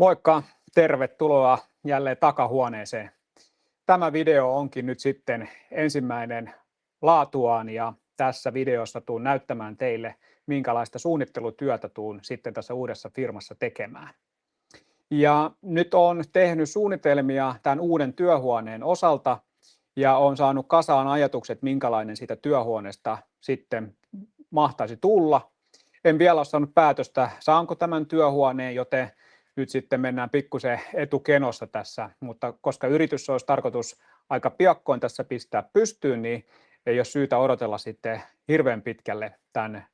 Moikka, tervetuloa jälleen takahuoneeseen. Tämä video onkin nyt sitten ensimmäinen laatuaan ja tässä videossa tuun näyttämään teille, minkälaista suunnittelutyötä tuun sitten tässä uudessa firmassa tekemään. Ja nyt olen tehnyt suunnitelmia tämän uuden työhuoneen osalta ja olen saanut kasaan ajatukset, minkälainen siitä työhuoneesta sitten mahtaisi tulla. En vielä ole saanut päätöstä, saanko tämän työhuoneen, joten nyt sitten mennään pikkusen etukenossa tässä, mutta koska yritys olisi tarkoitus aika piakkoin tässä pistää pystyyn, niin ei ole syytä odotella sitten hirveän pitkälle tämän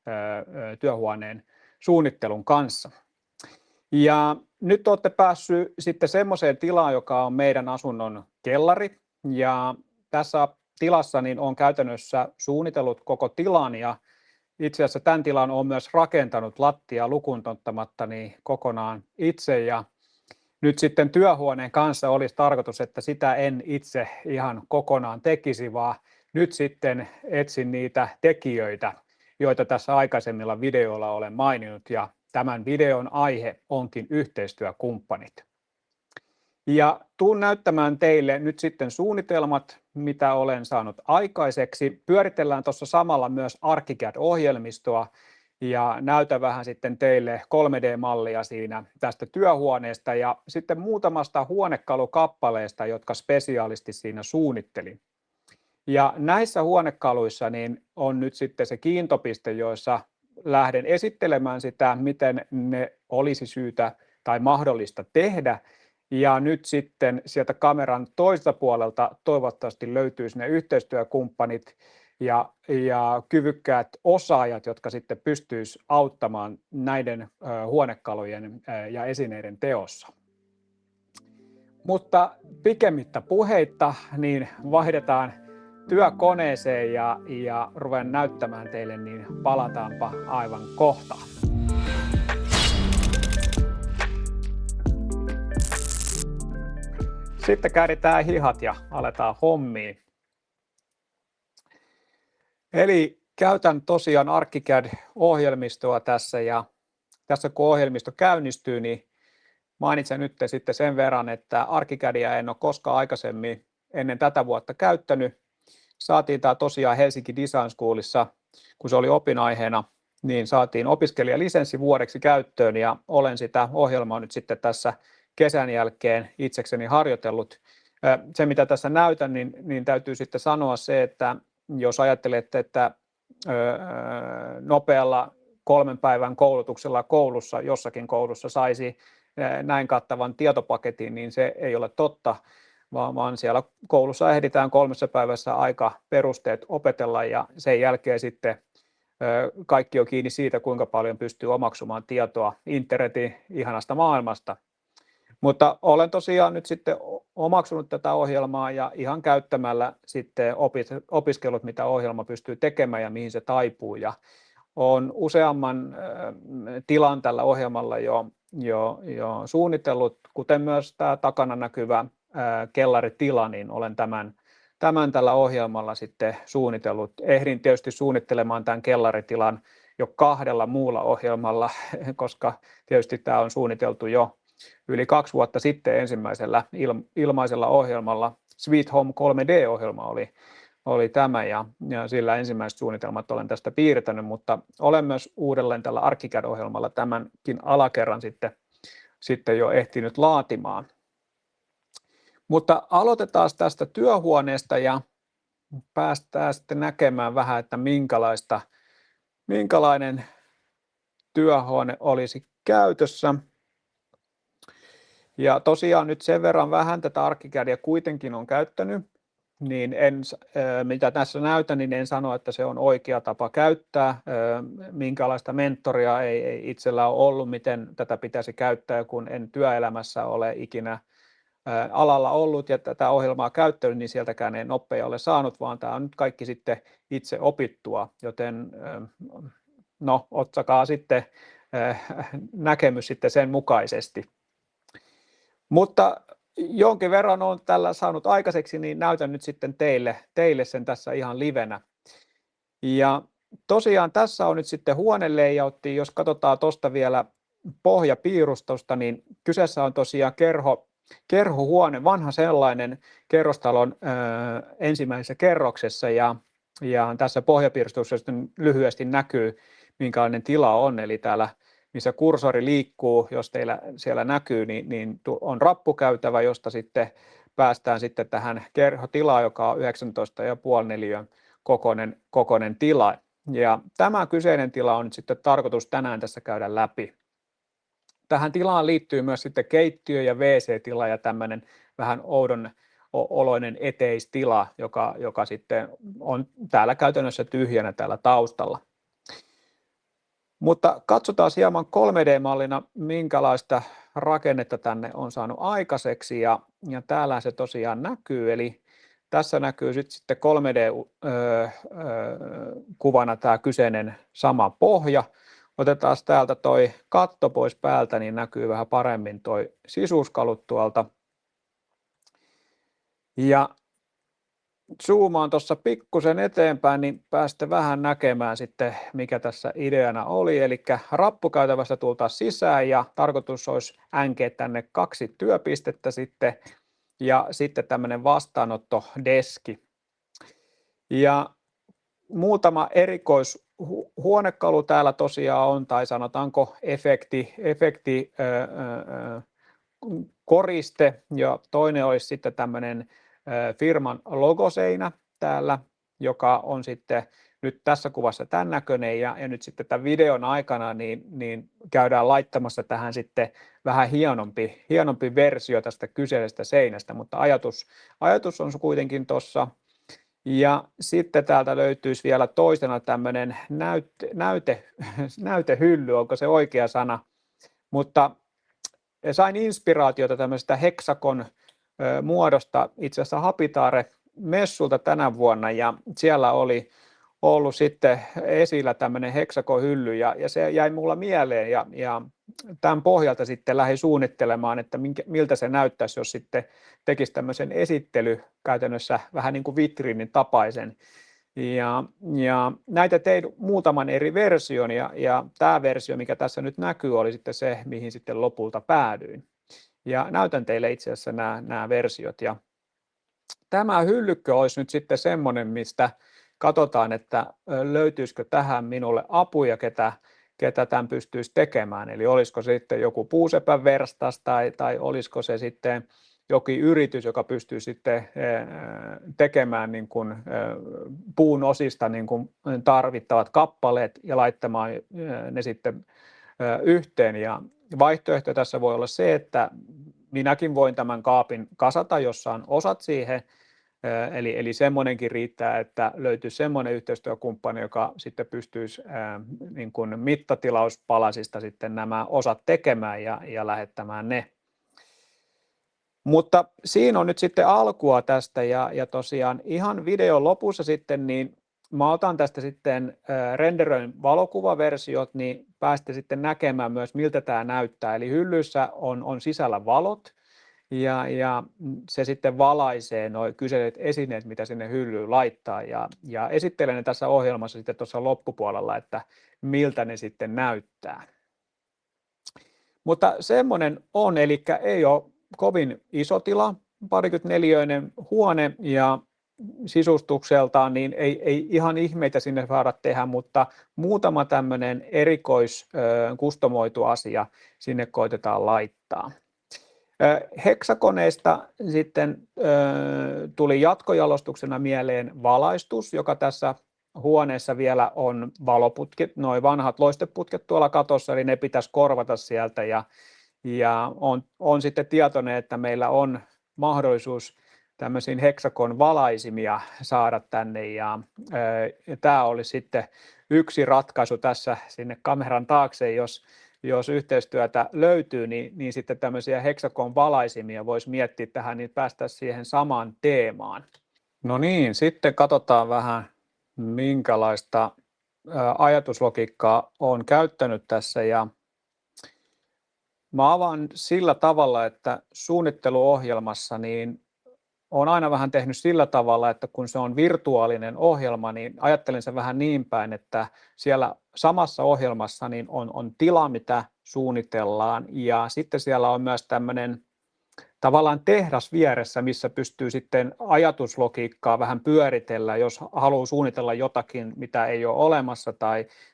työhuoneen suunnittelun kanssa. Ja nyt olette päässyt sitten semmoiseen tilaan, joka on meidän asunnon kellari, ja tässä tilassa niin olen käytännössä suunnitellut koko tilan, ja itse asiassa tämän tilan olen myös rakentanut lattia lukuun ottamatta niin kokonaan itse, ja nyt sitten työhuoneen kanssa olisi tarkoitus, että sitä en itse ihan kokonaan tekisi, vaan nyt sitten etsin niitä tekijöitä, joita tässä aikaisemmilla videoilla olen maininnut, ja tämän videon aihe onkin yhteistyökumppanit. Ja tuun näyttämään teille nyt sitten suunnitelmat, mitä olen saanut aikaiseksi. Pyöritellään tuossa samalla myös ArchiCAD-ohjelmistoa ja näytän vähän sitten teille 3D-mallia siinä tästä työhuoneesta ja sitten muutamasta huonekalukappaleesta, jotka spesiaalisti siinä suunnittelin. Ja näissä huonekaluissa niin on nyt sitten se kiintopiste, joissa lähden esittelemään sitä, miten ne olisi syytä tai mahdollista tehdä. Ja nyt sitten sieltä kameran toiselta puolelta toivottavasti löytyisi ne yhteistyökumppanit ja kyvykkäät osaajat, jotka sitten pystyisivät auttamaan näiden huonekalujen ja esineiden teossa. Mutta pikemmittä puheitta, niin vaihdetaan työkoneeseen ja ruven näyttämään teille, niin palataanpa aivan kohta. Sitten kääritään hihat ja aletaan hommiin. Eli käytän tosiaan ArchiCAD-ohjelmistoa tässä ja tässä kun ohjelmisto käynnistyy, niin mainitsen nyt sitten sen verran, että ArchiCADia en ole koskaan aikaisemmin ennen tätä vuotta käyttänyt. Saatiin tämä tosiaan Helsinki Design Schoolissa, kun se oli opinaiheena, niin saatiin opiskelijalisenssi vuodeksi käyttöön ja olen sitä ohjelmaa nyt sitten tässä kesän jälkeen itsekseni harjoitellut. Se mitä tässä näytän, niin täytyy sitten sanoa se, että jos ajattelette, että nopealla 3 päivän koulutuksella koulussa, jossakin koulussa saisi näin kattavan tietopaketin, niin se ei ole totta, vaan siellä koulussa ehditään 3 päivässä aika perusteet opetella ja sen jälkeen sitten kaikki on kiinni siitä, kuinka paljon pystyy omaksumaan tietoa internetin ihanasta maailmasta. Mutta olen tosiaan nyt sitten omaksunut tätä ohjelmaa ja ihan käyttämällä sitten opiskellut, mitä ohjelma pystyy tekemään ja mihin se taipuu. Ja olen useamman tilan tällä ohjelmalla jo suunnitellut, kuten myös tämä takana näkyvä kellaritila, niin olen tämän tällä ohjelmalla sitten suunnitellut. Ehdin tietysti suunnittelemaan tämän kellaritilan jo 2 muulla ohjelmalla, koska tietysti tämä on suunniteltu jo yli 2 vuotta sitten ensimmäisellä ilmaisella ohjelmalla. Sweet Home 3D-ohjelma oli tämä ja sillä ensimmäiset suunnitelmat olen tästä piirtänyt, mutta olen myös uudelleen tällä ArchiCAD-ohjelmalla tämänkin alakerran sitten jo ehtinyt laatimaan. Mutta aloitetaan tästä työhuoneesta ja päästään sitten näkemään vähän, että minkälainen työhuone olisi käytössä. Ja tosiaan nyt sen verran vähän tätä ArchiCADia kuitenkin on käyttänyt, niin mitä tässä näytän, niin en sano, että se on oikea tapa käyttää. Minkälaista mentoria ei itsellä ole ollut, miten tätä pitäisi käyttää, kun en työelämässä ole ikinä alalla ollut ja tätä ohjelmaa käyttänyt, niin sieltäkään en oppeja ole saanut, vaan tämä on nyt kaikki sitten itse opittua, joten no, ottakaa sitten näkemys sitten sen mukaisesti. Mutta jonkin verran olen tällä saanut aikaiseksi, niin näytän nyt sitten teille sen tässä ihan livenä. Ja tosiaan tässä on nyt sitten huonelayoutti, jos katsotaan tuosta vielä pohjapiirustusta, niin kyseessä on tosiaan kerhohuone, vanha sellainen kerrostalon ensimmäisessä kerroksessa, ja tässä pohjapiirustuksessa lyhyesti näkyy, minkälainen tila on, eli täällä missä kursori liikkuu, jos teillä siellä näkyy, niin on rappukäytävä, josta sitten päästään sitten tähän kerhotilaan, joka on 19,5 neliön kokoinen tila. Ja tämä kyseinen tila on nyt sitten tarkoitus tänään tässä käydä läpi. Tähän tilaan liittyy myös sitten keittiö- ja WC-tila ja tämmöinen vähän oudon oloinen eteistila, joka sitten on täällä käytännössä tyhjänä täällä taustalla. Mutta katsotaan hieman 3D-mallina, minkälaista rakennetta tänne on saanut aikaiseksi, ja täällä se tosiaan näkyy, eli tässä näkyy sitten 3D-kuvana tämä kyseinen sama pohja. Otetaan täältä toi katto pois päältä, niin näkyy vähän paremmin toi sisuskalut tuolta. Ja zoomaan tuossa pikkusen eteenpäin, niin päästä vähän näkemään sitten, mikä tässä ideana oli. Eli rappukäytävästä tultaisiin sisään ja tarkoitus olisi änkeä tänne 2 työpistettä sitten ja sitten tämmöinen vastaanottodeski. Ja muutama erikoishuonekalu täällä tosiaan on, tai sanotaanko efekti koriste, ja toinen olisi sitten tämmöinen firman logoseinä täällä, joka on sitten nyt tässä kuvassa tämän näköinen, ja nyt sitten tämän videon aikana niin käydään laittamassa tähän sitten vähän hienompi versio tästä kyseisestä seinästä, mutta ajatus on kuitenkin tuossa. Ja sitten täältä löytyisi vielä toisena tämmöinen näytehylly, onko se oikea sana, mutta sain inspiraatiota tämmöisestä Hexagon muodosta itse asiassa Habitare-messulta tänä vuonna, ja siellä oli ollut sitten esillä tämmöinen Hexagon-hylly, ja se jäi mulla mieleen, ja tämän pohjalta sitten lähdin suunnittelemaan, että miltä se näyttäisi, jos sitten tekisi tämmöisen esittely käytännössä vähän niin kuin vitriinin tapaisen. Ja näitä tein muutaman eri version, ja tämä versio, mikä tässä nyt näkyy, oli sitten se, mihin sitten lopulta päädyin. Ja näytän teille itse asiassa nämä versiot. Ja tämä hyllykkö olisi nyt sitten semmoinen, mistä katsotaan, että löytyisikö tähän minulle apuja, ketä tämän pystyisi tekemään. Eli olisiko se sitten joku puusepän verstas tai olisiko se sitten jokin yritys, joka pystyy sitten tekemään niin kuin puun osista niin kuin tarvittavat kappaleet ja laittamaan ne sitten yhteen. Ja vaihtoehto tässä voi olla se, että minäkin voin tämän kaapin kasata, jossa on osat siihen. Eli semmoinenkin riittää, että löytyisi semmoinen yhteistyökumppani, joka sitten pystyisi niin kuin mittatilauspalasista sitten nämä osat tekemään ja lähettämään ne. Mutta siinä on nyt sitten alkua tästä, ja tosiaan ihan videon lopussa sitten niin mä otan tästä sitten renderöin valokuvaversiot, niin pääsette sitten näkemään myös miltä tämä näyttää. Eli hyllyssä on sisällä valot, ja se sitten valaisee nuo kyseiset esineet, mitä sinne hyllyyn laittaa, ja esittelen ne tässä ohjelmassa sitten tuossa loppupuolella, että miltä ne sitten näyttää. Mutta semmoinen on, eli ei ole kovin iso tila, 24-neliöinen huone, ja sisustukseltaan niin ei ihan ihmeitä sinne saada tehdä, mutta muutama tämmöinen kustomoitu asia sinne koitetaan laittaa. Hexagoneista sitten tuli jatkojalostuksena mieleen valaistus, joka tässä huoneessa vielä on valoputket, nuo vanhat loisteputket tuolla katossa, eli ne pitäisi korvata sieltä, ja on sitten tietoinen, että meillä on mahdollisuus tämmöisiin Hexagon valaisimia saada tänne, ja tämä oli sitten yksi ratkaisu tässä sinne kameran taakse, jos yhteistyötä löytyy, niin sitten tämmöisiä Hexagon valaisimia voisi miettiä tähän, niin päästä siihen samaan teemaan. No niin, sitten katsotaan vähän, minkälaista ajatuslogiikkaa olen käyttänyt tässä, ja mä avaan sillä tavalla, että suunnitteluohjelmassa niin olen aina vähän tehnyt sillä tavalla, että kun se on virtuaalinen ohjelma, niin ajattelen sen vähän niin päin, että siellä samassa ohjelmassa niin on tila, mitä suunnitellaan, ja sitten siellä on myös tämmöinen tavallaan tehdas vieressä, missä pystyy sitten ajatuslogiikkaa vähän pyöritellä, jos haluaa suunnitella jotakin, mitä ei ole olemassa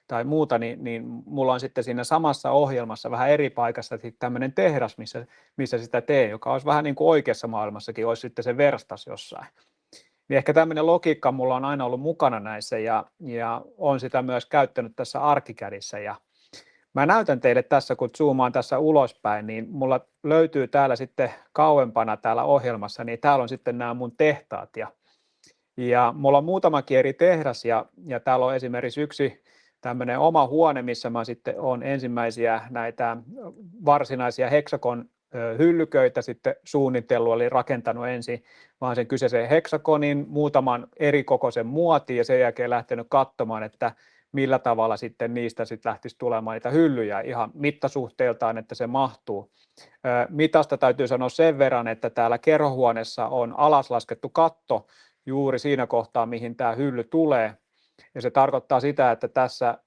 tai muuta, niin mulla on sitten siinä samassa ohjelmassa vähän eri paikassa tämmöinen tehdas, missä sitä teen, joka olisi vähän niin kuin oikeassa maailmassakin, olisi sitten se verstas jossain. Niin ehkä tämmöinen logiikka mulla on aina ollut mukana näissä ja olen sitä myös käyttänyt tässä ArchiCADissa ja mä näytän teille tässä, kun zoomaan tässä ulospäin, niin mulla löytyy täällä sitten kauempana täällä ohjelmassa, niin täällä on sitten nämä mun tehtaat ja mulla on muutamakin eri tehdas ja täällä on esimerkiksi yksi tämmöinen oma huone, missä mä sitten olen ensimmäisiä näitä varsinaisia Hexagon hyllyköitä sitten suunnitellut, eli rakentanut ensin vaan sen kyseisen heksagonin, muutaman eri kokoisen muotin ja sen jälkeen lähtenyt katsomaan, että millä tavalla sitten niistä sitten lähtisi tulemaan niitä hyllyjä ihan mittasuhteiltaan, että se mahtuu. Mitasta täytyy sanoa sen verran, että täällä kerhohuoneessa on alaslaskettu katto juuri siinä kohtaa, mihin tämä hylly tulee. Ja se tarkoittaa sitä, että tässä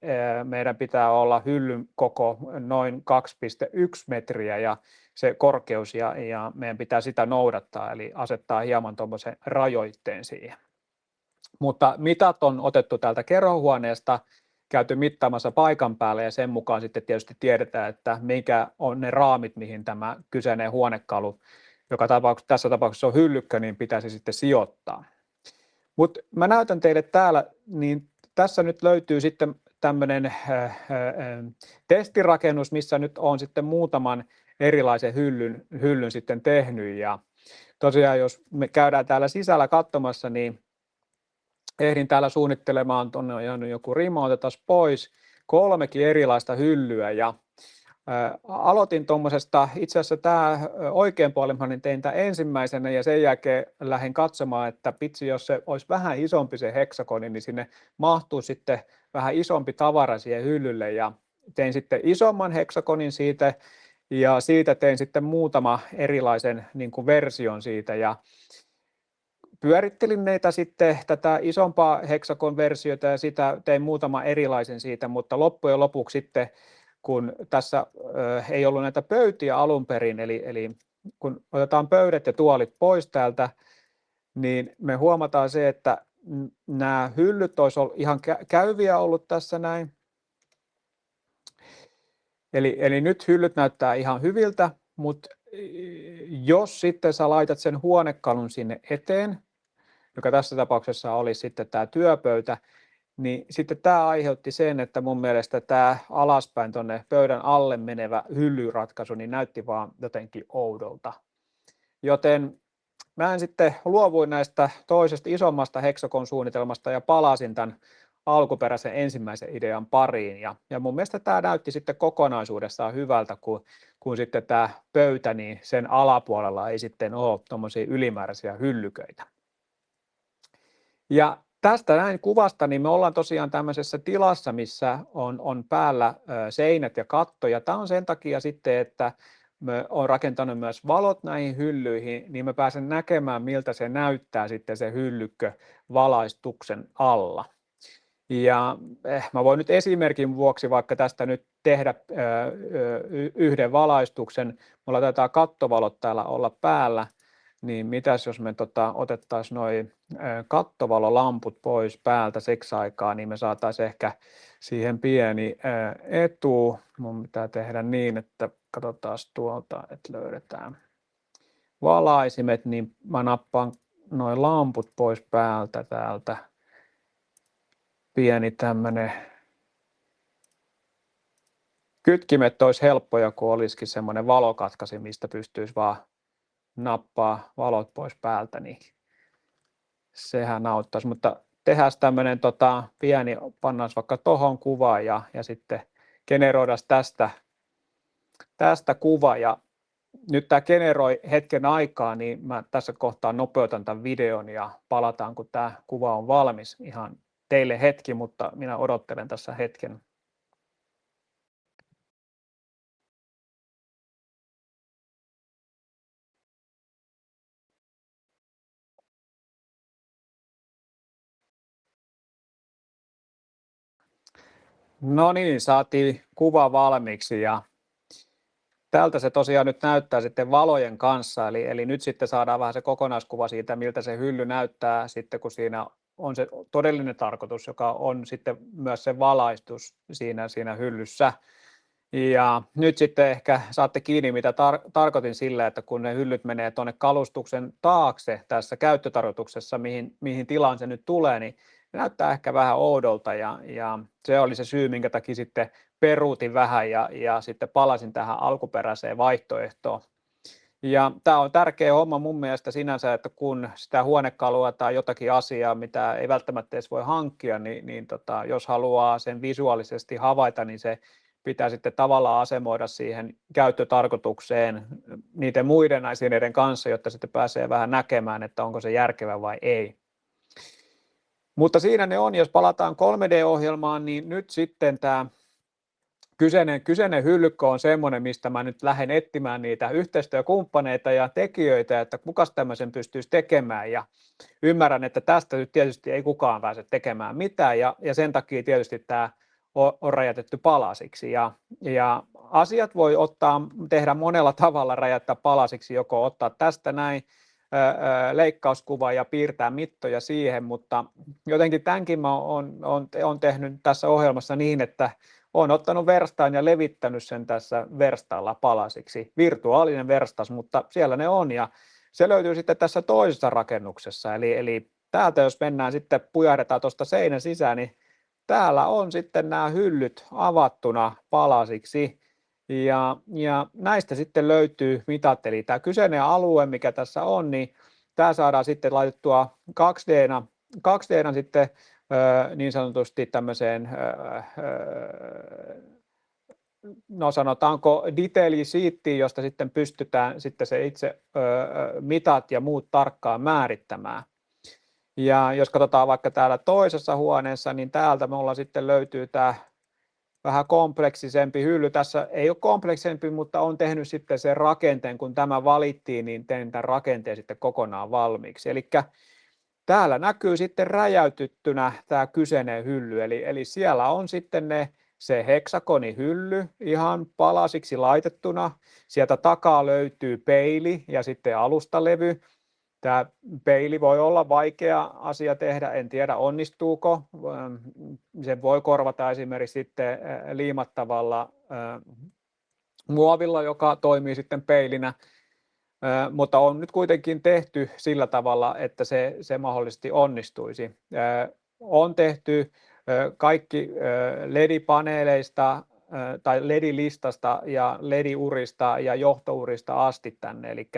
meidän pitää olla hyllyn koko noin 2,1 metriä ja se korkeus ja meidän pitää sitä noudattaa, eli asettaa hieman tuommoisen rajoitteen siihen. Mutta mitat on otettu täältä kerhohuoneesta, käyty mittaamassa paikan päälle ja sen mukaan sitten tietysti tiedetään, että mikä on ne raamit, mihin tämä kyseinen huonekalu, joka tässä tapauksessa on hyllykkö, niin pitäisi sitten sijoittaa. Mutta mä näytän teille täällä, niin tässä nyt löytyy sitten tämmöinen testirakennus, missä nyt on sitten muutaman erilaisen hyllyn sitten tehnyt ja tosiaan jos me käydään täällä sisällä katsomassa, niin ehdin täällä suunnittelemaan, tuonne on jäänyt joku rima, otetaan pois, 3 erilaista hyllyä ja aloitin tuommoisesta, itse asiassa tämä oikein puolella, niin tein tämän ensimmäisenä ja sen jälkeen lähdin katsomaan, että pitsi, jos se olisi vähän isompi se heksagoni, niin sinne mahtuu sitten vähän isompi tavara siihen hyllylle ja tein sitten isomman heksagonin siitä ja siitä tein sitten muutama erilaisen niin kuin version siitä ja pyörittelin neitä sitten tätä isompaa heksagon-versiota ja sitä tein muutama erilaisen siitä, mutta loppujen lopuksi sitten kun tässä ei ollut näitä pöytiä alun perin, eli kun otetaan pöydät ja tuolit pois täältä, niin me huomataan se, että nämä hyllyt olisi ihan käyviä ollut tässä näin. Eli nyt hyllyt näyttää ihan hyviltä, mutta jos sitten sä laitat sen huonekalun sinne eteen, joka tässä tapauksessa oli sitten tämä työpöytä, niin sitten tämä aiheutti sen, että mun mielestä tämä alaspäin tuonne pöydän alle menevä hyllyratkaisu niin näytti vaan jotenkin oudolta. Joten mä en sitten luovuin näistä toisesta isommasta Hexagon-suunnitelmasta ja palasin tämän alkuperäisen ensimmäisen idean pariin. Ja mun mielestä tämä näytti sitten kokonaisuudessaan hyvältä, kun sitten tämä pöytä, niin sen alapuolella ei sitten ole tuommoisia ylimääräisiä hyllyköitä. Ja tästä näin kuvasta, niin me ollaan tosiaan tämmöisessä tilassa, missä on päällä seinät ja katto, ja tämä on sen takia sitten, että me on rakentanut myös valot näihin hyllyihin, niin mä pääsen näkemään, miltä se näyttää sitten se hyllykkö valaistuksen alla. Ja mä voin nyt esimerkin vuoksi vaikka tästä nyt tehdä yhden valaistuksen, mulla taitaa kattovalot täällä olla päällä, niin mitäs jos me otettaisiin noin kattovalolamput pois päältä siksi aikaa, niin me saataisiin ehkä siihen pieni etu. Mun pitää tehdä niin, että katsotaan tuolta, että löydetään valaisimet, niin mä nappaan noin lamput pois päältä täältä. Pieni tämmönen. Kytkimet olisi helppoja, kun olisikin semmoinen valokatkaisi, mistä pystyisi vaan nappaa valot pois päältä, niin sehän auttaisi, mutta tehdään tämmöinen pieni, pannaan vaikka tohon kuva ja sitten generoidaan tästä kuva ja nyt tämä generoi hetken aikaa, niin mä tässä kohtaa nopeutan tämän videon ja palataan, kun tämä kuva on valmis. Ihan teille hetki, mutta minä odottelen tässä hetken. No niin, saatiin kuva valmiiksi ja tältä se tosiaan nyt näyttää sitten valojen kanssa, eli nyt sitten saadaan vähän se kokonaiskuva siitä, miltä se hylly näyttää sitten, kun siinä on se todellinen tarkoitus, joka on sitten myös se valaistus siinä hyllyssä. Ja nyt sitten ehkä saatte kiinni, mitä tarkoitin sillä, että kun ne hyllyt menee tuonne kalustuksen taakse tässä käyttötarkoituksessa, mihin tilaan se nyt tulee, niin se näyttää ehkä vähän oudolta ja se oli se syy, minkä takia sitten peruutin vähän ja sitten palasin tähän alkuperäiseen vaihtoehtoon. Ja tämä on tärkeä homma mun mielestä sinänsä, että kun sitä huonekalua tai jotakin asiaa, mitä ei välttämättä edes voi hankkia, niin jos haluaa sen visuaalisesti havaita, niin se pitää sitten tavallaan asemoida siihen käyttötarkoitukseen niiden muiden asioiden kanssa, jotta sitten pääsee vähän näkemään, että onko se järkevä vai ei. Mutta siinä ne on, jos palataan 3D-ohjelmaan, niin nyt sitten tämä kyseinen hyllykkä on semmoinen, mistä mä nyt lähden etsimään niitä yhteistyökumppaneita ja tekijöitä, että kukas tämmöisen pystyisi tekemään, ja ymmärrän, että tästä nyt tietysti ei kukaan pääse tekemään mitään, ja sen takia tietysti tämä on räjätetty palasiksi, ja asiat voi tehdä monella tavalla, räjättää palasiksi, joko ottaa tästä näin leikkauskuva ja piirtää mittoja siihen, mutta jotenkin tämänkin mä on tehnyt tässä ohjelmassa niin, että olen ottanut verstaan ja levittänyt sen tässä verstaalla palasiksi. Virtuaalinen verstas, mutta siellä ne on, ja se löytyy sitten tässä toisessa rakennuksessa. Eli täältä jos mennään sitten, pujahdetaan tuosta seinän sisään, niin täällä on sitten nämä hyllyt avattuna palasiksi. Ja näistä sitten löytyy mitat, eli tämä kyseinen alue, mikä tässä on, niin tämä saadaan sitten laitettua 2D:na sitten niin sanotusti tämmöiseen, no sanotaanko detail sheettiin, josta sitten pystytään sitten se itse mitat ja muut tarkkaan määrittämään. Ja jos katsotaan vaikka täällä toisessa huoneessa, niin täältä me sitten löytyy tämä vähän kompleksisempi hylly. Tässä ei ole kompleksisempi, mutta on tehnyt sitten sen rakenteen, kun tämä valittiin, niin tein tämän rakenteen sitten kokonaan valmiiksi. Eli täällä näkyy sitten räjäytettynä tämä kyseinen hylly, eli siellä on sitten se heksagonihylly ihan palasiksi laitettuna. Sieltä takaa löytyy peili ja sitten alustalevy. Tämä peili voi olla vaikea asia tehdä, en tiedä onnistuuko. Se voi korvata esimerkiksi sitten liimattavalla muovilla, joka toimii sitten peilinä. Mutta on nyt kuitenkin tehty sillä tavalla, että se mahdollisesti onnistuisi. On tehty kaikki LED-paneeleista tai LED-listasta ja LED-urista ja johtourista asti tänne. Eli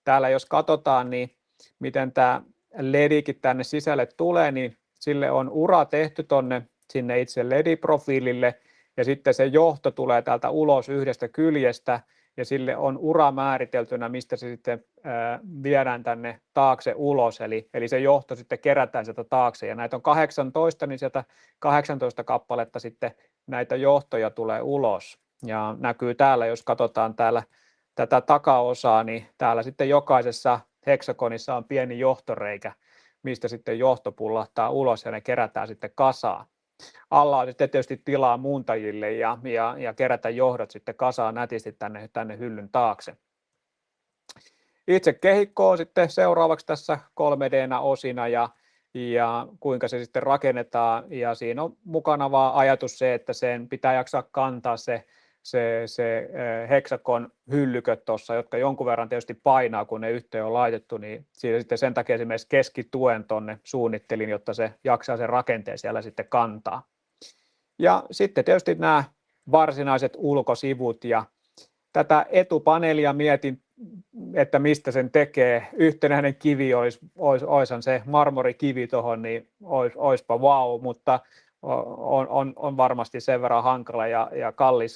täällä jos katsotaan, niin miten tämä LEDikin tänne sisälle tulee, niin sille on ura tehty sinne itse LED-profiilille, ja sitten se johto tulee täältä ulos yhdestä kyljestä, ja sille on ura määriteltynä, mistä se sitten viedään tänne taakse ulos, eli se johto sitten kerätään sieltä taakse, ja näitä on 18, niin sieltä 18 kappaletta sitten näitä johtoja tulee ulos, ja näkyy täällä, jos katsotaan täällä tätä takaosaa, niin täällä sitten jokaisessa heksagonissa on pieni johtoreikä, mistä sitten johto pullahtaa ulos, ja ne kerätään sitten kasaan. Alla on sitten tietysti tilaa muuntajille ja kerätä johdot sitten kasaan nätisti tänne hyllyn taakse. Itse kehikko on sitten seuraavaksi tässä 3D:nä osina ja kuinka se sitten rakennetaan, ja siinä on mukana vaan ajatus se, että sen pitää jaksaa kantaa se heksagon hyllyköt tuossa, jotka jonkun verran tietysti painaa, kun ne yhteen on laitettu, niin siinä sitten sen takia esimerkiksi keskituen tuonne suunnittelin, jotta se jaksaa sen rakenteen siellä sitten kantaa. Ja sitten tietysti nämä varsinaiset ulkosivut, ja tätä etupaneelia mietin, että mistä sen tekee. Yhtenäinen kivi olisihan se marmorikivi tuohon, niin olisipa vau, mutta on varmasti sen verran hankala ja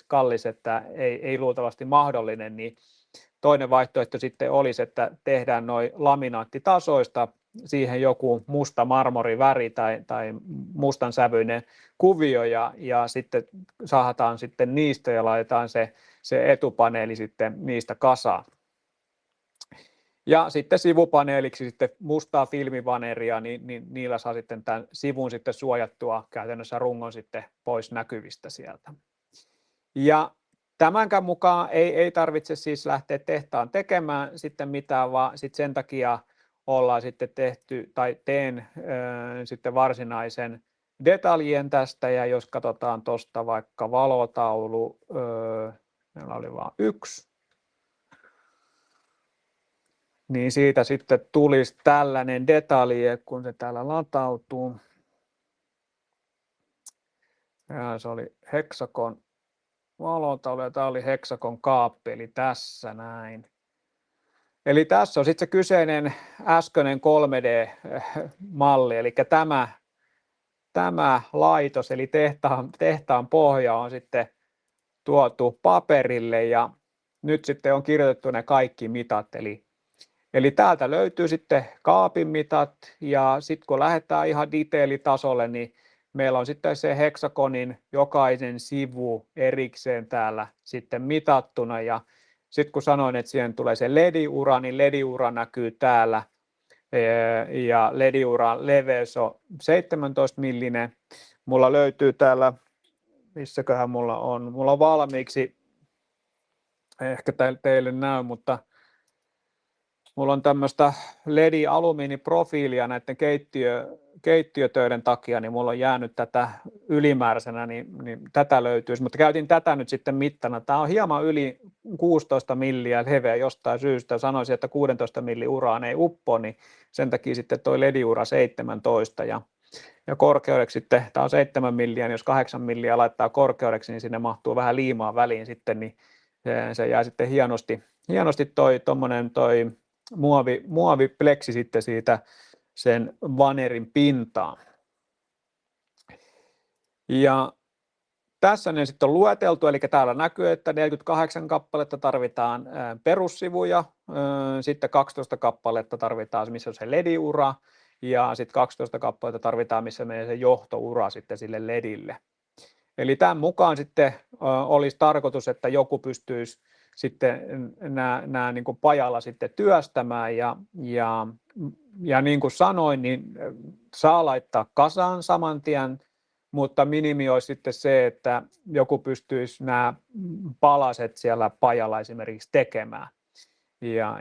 kallis, että ei luultavasti mahdollinen, niin toinen vaihtoehto sitten olisi, että tehdään noin laminaattitasoista, siihen joku musta marmoriväri tai mustan sävyinen kuvio, ja sitten sahataan sitten niistä ja laitetaan se etupaneeli sitten niistä kasaan. Ja sitten sivupaneeliksi sitten mustaa filmivaneria, niin niillä saa sitten tämän sivun sitten suojattua käytännössä rungon sitten pois näkyvistä sieltä. Ja tämänkään mukaan ei tarvitse siis lähteä tehtaan tekemään sitten mitään, vaan sitten sen takia ollaan sitten tehty tai teen sitten varsinaisen detaljien tästä, ja jos katsotaan tuosta vaikka valotaulu, meillä oli vain yksi, niin siitä sitten tulisi tällainen detalje, kun se täällä latautuu. Ja se oli Hexagon valotaulu ja tämä oli Hexagon kaappi, eli tässä näin. Eli tässä on sitten se kyseinen äskeinen 3D-malli, eli tämä laitos, eli tehtaan pohja on sitten tuotu paperille, ja nyt sitten on kirjoitettu ne kaikki mitat, eli täältä löytyy sitten kaapin mitat, ja sitten kun lähdetään ihan detailitasolle, niin meillä on sitten se Hexagonin jokaisen sivu erikseen täällä sitten mitattuna, ja sitten kun sanoin, että siihen tulee se LED-ura, niin LED-ura näkyy täällä, ja LED-uran leveys on 17 millinen. Mulla löytyy täällä, missäköhän mulla on valmiiksi, ehkä teille näy, mutta mulla on tämmöistä LED-alumiiniprofiilia näiden keittiötöiden takia, niin mulla on jäänyt tätä ylimääräisenä, niin tätä löytyisi, mutta käytin tätä nyt sitten mittana. Tämä on hieman yli 16 milliä leveä jostain syystä. Sanoisin, että 16 milli uraan ei uppo, niin sen takia sitten toi LED-ura 17 ja korkeudeksi sitten, tämä on 7 milliä, niin jos 8 milliä laittaa korkeudeksi, niin sinne mahtuu vähän liimaa väliin sitten, niin se jää sitten hienosti toi muovipleksi sitten siitä sen vanerin pintaan. Ja tässä ne sitten on lueteltu, eli täällä näkyy, että 48 kappaletta tarvitaan perussivuja, sitten 12 kappaletta tarvitaan, missä on se LED-ura, ja sitten 12 kappaletta tarvitaan, missä menee se johtoura sitten sille LEDille. Eli tämän mukaan sitten olisi tarkoitus, että joku pystyisi sitten nämä niin kuin pajalla sitten työstämään, ja niin kuin sanoin, niin saa laittaa kasaan saman tien, mutta minimi olisi sitten se, että joku pystyisi nämä palaset siellä pajalla esimerkiksi tekemään,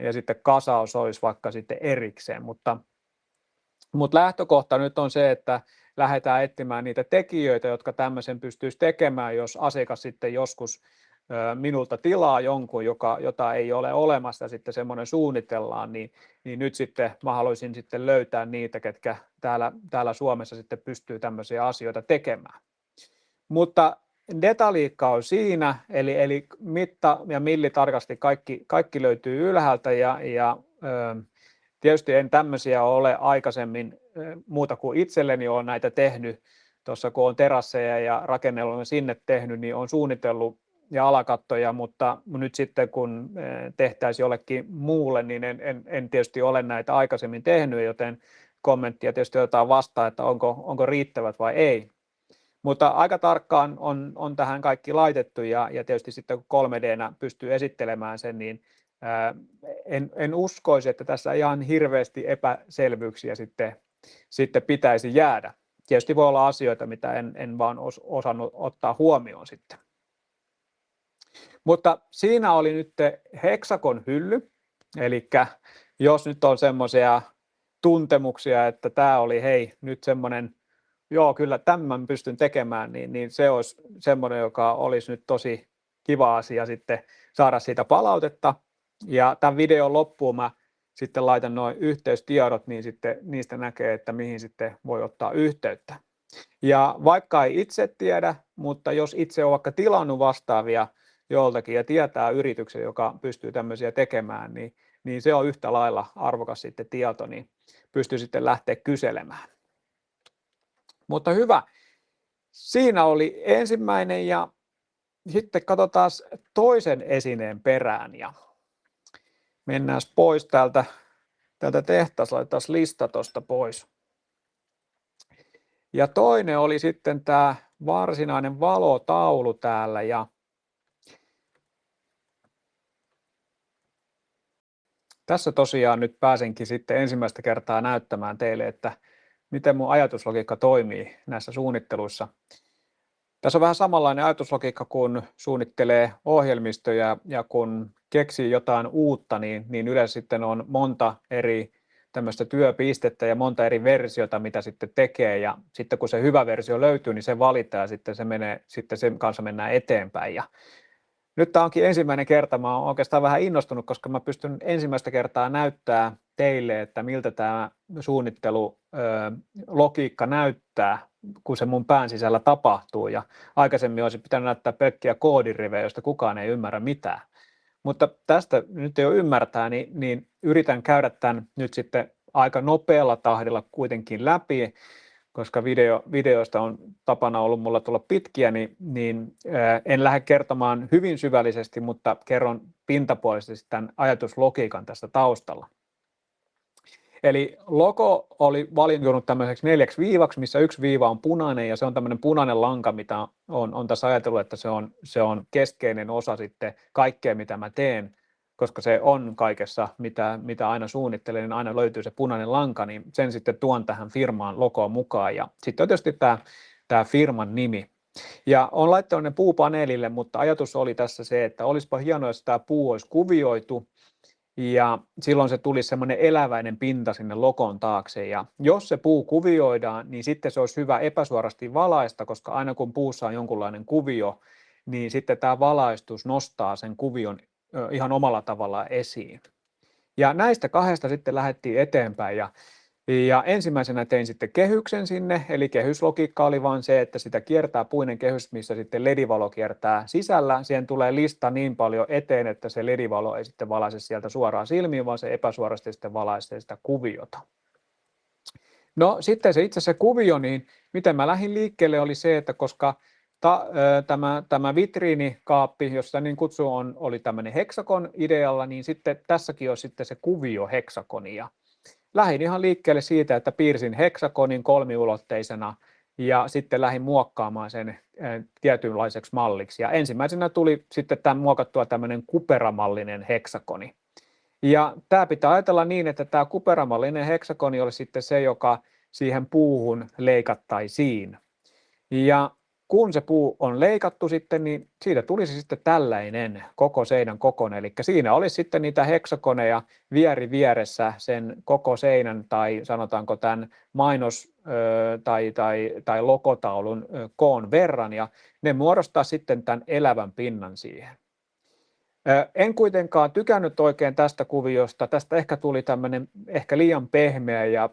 ja sitten kasaus olisi vaikka sitten erikseen, mutta lähtökohta nyt on se, että lähdetään etsimään niitä tekijöitä, jotka tämmöisen pystyisi tekemään, jos asiakas sitten joskus minulta tilaa jonkun, jota ei ole olemassa, sitten semmoinen suunnitellaan, niin nyt sitten mä haluaisin sitten löytää niitä, ketkä täällä Suomessa sitten pystyy tämmöisiä asioita tekemään. Mutta detaljiikka on siinä, eli mitta ja milli tarkasti kaikki löytyy ylhäältä, ja tietysti en tämmöisiä ole aikaisemmin muuta kuin itselleni olen näitä tehnyt. Tuossa kun olen terasseja ja rakennelmia sinne tehnyt, niin olen suunnitellut ja alakattoja, mutta nyt sitten kun tehtäisiin jollekin muulle, niin en tietysti ole näitä aikaisemmin tehnyt, joten kommenttia tietysti otetaan vastaan, että onko riittävät vai ei. Mutta aika tarkkaan on tähän kaikki laitettu, ja tietysti sitten kun 3D:nä pystyy esittelemään sen, niin en uskoisi, että tässä ihan hirveästi epäselvyyksiä sitten pitäisi jäädä. Tietysti voi olla asioita, mitä en vaan osannut ottaa huomioon sitten. Mutta siinä oli nyt Hexagon hylly, eli jos nyt on semmoisia tuntemuksia, että tämä oli nyt semmoinen, joo kyllä tämän pystyn tekemään, niin se olisi semmoinen, joka olisi nyt tosi kiva asia sitten saada siitä palautetta. Ja tämän videon loppuun mä sitten laitan nuo yhteystiedot, niin sitten niistä näkee, että mihin sitten voi ottaa yhteyttä. Ja vaikka ei itse tiedä, mutta jos itse on vaikka tilannut vastaavia joltakin ja tietää yrityksen, joka pystyy tämmöisiä tekemään, niin se on yhtä lailla arvokas sitten tieto, niin pystyy sitten lähteä kyselemään. Mutta hyvä, siinä oli ensimmäinen, ja sitten katsotaan toisen esineen perään, ja mennään pois täältä tehtaasta, laitetaan lista tuosta pois. Ja toinen oli sitten tämä varsinainen valotaulu täällä, ja Tässä tosiaan nyt pääsenkin sitten ensimmäistä kertaa näyttämään teille, että miten mun ajatuslogiikka toimii näissä suunnitteluissa. Tässä on vähän samanlainen ajatuslogiikka, kun suunnittelee ohjelmistoja ja kun keksii jotain uutta, niin yleensä sitten on monta eri tämmöistä työpistettä ja monta eri versiota, mitä sitten tekee, ja sitten kun se hyvä versio löytyy, niin se valitaan ja sitten sen kanssa mennään eteenpäin. Ja nyt tämä onkin ensimmäinen kerta, mä oon oikeastaan vähän innostunut, koska mä pystyn ensimmäistä kertaa näyttää teille, että miltä tämä suunnittelulogiikka näyttää, kun se mun pään sisällä tapahtuu, ja aikaisemmin olisi pitänyt näyttää pelkkiä koodirivejä, joista kukaan ei ymmärrä mitään. Mutta tästä nyt jo ymmärtää, niin yritän käydä tämän nyt sitten aika nopealla tahdilla kuitenkin läpi, koska videoista on tapana ollut mulla tulla pitkiä, niin en lähde kertomaan hyvin syvällisesti, mutta kerron pintapuolisesti tämän ajatuslogiikan tästä taustalla. Eli logo oli valintunut tämmöiseksi 4 viivaksi, missä yksi viiva on punainen, ja se on tämmöinen punainen lanka, mitä on tässä ajatellut, että se on keskeinen osa sitten kaikkea, mitä mä teen, koska se on kaikessa, mitä aina suunnittelen, niin aina löytyy se punainen lanka, niin sen sitten tuon tähän firmaan logoon mukaan. Ja sitten on tietysti tämä firman nimi. Ja on laittanut ne puupaneelille, mutta ajatus oli tässä se, että olisipa hienoa, jos tämä puu olisi kuvioitu, ja silloin se tulisi semmoinen eläväinen pinta sinne logon taakse. Ja jos se puu kuvioidaan, niin sitten se olisi hyvä epäsuorasti valaista, koska aina kun puussa on jonkunlainen kuvio, niin sitten tämä valaistus nostaa sen kuvion ihan omalla tavallaan esiin. Ja näistä kahdesta sitten lähdettiin eteenpäin, ja ensimmäisenä tein sitten kehyksen sinne, eli kehyslogiikka oli vaan se, että sitä kiertää puinen kehys, missä sitten ledivalo kiertää sisällä. Siihen tulee lista niin paljon eteen, että se ledivalo ei sitten valaise sieltä suoraan silmiin, vaan se epäsuorasti sitten valaisee sitä kuviota. No sitten se itse se kuvio, niin miten mä lähdin liikkeelle oli se, että koska tämä vitriinikaappi, jos sitä niin kutsuu, oli tämmöinen heksakon idealla, niin sitten tässäkin on sitten se kuvio heksakonia. Lähdin ihan liikkeelle siitä, että piirsin heksakonin kolmiulotteisena ja sitten lähdin muokkaamaan sen tietynlaiseksi malliksi. Ja ensimmäisenä tuli sitten muokattua tämmöinen kuperamallinen heksakoni. Ja tämä pitää ajatella niin, että tämä kuperamallinen heksakoni oli sitten se, joka siihen puuhun leikattaisiin. Ja kun se puu on leikattu sitten, niin siitä tulisi sitten tällainen koko seinän kokoinen. Eli siinä olisi sitten niitä heksakoneja vieressä sen koko seinän tai sanotaanko tämän mainos- tai logotaulun koon verran, ja ne muodostaa sitten tämän elävän pinnan siihen. En kuitenkaan tykännyt oikein tästä kuviosta. Tästä ehkä tuli tämmöinen ehkä liian pehmeä ja